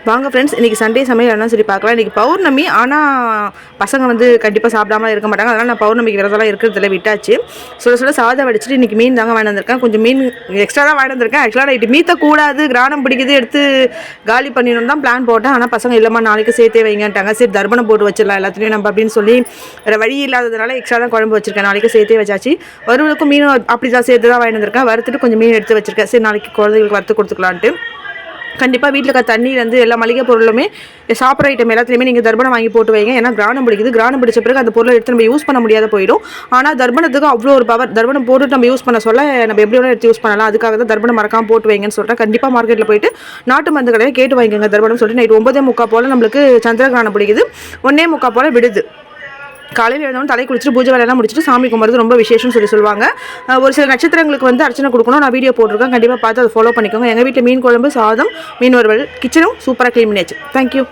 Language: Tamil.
வாங்க ஃப்ரெண்ட்ஸ், இன்றைக்கி சண்டே சமையல் என்ன சொல்லி பார்க்கலாம். இன்றைக்கி பௌர்ணமி, ஆனால் பசங்க வந்து கண்டிப்பாக சாப்பிடாம இருக்க மாட்டாங்க. அதனால் நான் பௌர்ணமிக்கு விரதம்லாம் இருக்கிறதுல விட்டாச்சு. சுட சாதம் வடிச்சிட்டு இன்றைக்கி மீன் தாங்க வாங்கி வந்திருக்கேன். கொஞ்சம் மீன் எக்ஸ்ட்ரா தான் வாங்கி வந்திருக்கேன். ஆக்சுவலாக நைட்டு மீத்தக்கூடாது, கிரானம் பிடிக்குது, எடுத்து காலி பண்ணிடணும் தான் பிளான் போட்டேன். ஆனால் பசங்க இல்லைம்மா நாளைக்கு சேர்த்தே வைங்கன்ட்டாங்க. சரி தர்ப்பணம் போட்டு வச்சிடலாம் எல்லாத்துலேயும் நம்ம அப்படின்னு சொல்லி வேறு வழி இல்லாததுனால எக்ஸ்ட்ரா தான் குழம்பு வச்சிருக்கேன். நாளைக்கு சேர்த்தே வச்சாச்சு. வறுவலுக்கும் மீனும் அப்படி தான் சேர்த்து தான் வாங்கி வந்திருக்கேன். வறுத்துட்டு கொஞ்சம் மீன் எடுத்து வச்சிருக்கேன். சரி நாளைக்கு குழந்தைங்களுக்கு வறுத்து கொடுத்துக்கலான்ட்டு. கண்டிப்பாக வீட்டில் இருக்க தண்ணியிலேருந்து எல்லா மளிகை பொருளுமே சாப்பிட்ற ஐட்டம் எல்லாத்துலேயுமே நீங்கள் தர்ப்பணம் வாங்கி போட்டு வைங்க. ஏன்னா கிரானம் பிடிக்குது. கிரானம் பிடிச்ச பிறகு அந்த பொருளை எடுத்து நம்ம யூஸ் பண்ண முடியாத போயிடும். ஆனால் தர்ப்பணத்துக்கு அவ்வளோ ஒரு பவர். தர்ப்பணம் போட்டு நம்ம யூஸ் பண்ண சொல்ல நம்ம எப்படி வேணால் எடுத்து யூஸ் பண்ணலாம். அதுக்காக தான் தர்ப்பணம் மறக்காமல் போட்டு வைங்கன்னு சொல்கிறேன். கண்டிப்பாக மார்க்கெட்டில் போயிட்டு நாட்டு மருந்து கடையில் கேட்டு வாங்கிக்கோங்க தர்ப்பணம் சொல்லிட்டு. நைட் 9:45 போல் நம்மளுக்கு சந்திர கிரானம் பிடிக்குது. 1:45 போல் விடுது. காலையில் எழுந்தவொன்னு தலை குளிச்சுட்டு பூஜை வேலையெல்லாம் முடிச்சுட்டு சாமி கும்பிட்றது ரொம்ப விசேஷம்னு சொல்லுவாங்க. ஒரு சில நட்சத்திரங்களுக்கு வந்து அர்ச்சனை கொடுக்கணும். நான் வீடியோ போட்டிருக்கேன். கண்டிப்பாக பார்த்து அதை ஃபாலோ பண்ணிக்கோங்க. எங்கள் வீட்டில் மீன் குழம்பு, சாதம், மீன் வறுவல், கிச்சனும் சூப்பராக க்ளீன் பண்ணியாச்சு. தேங்க்யூ.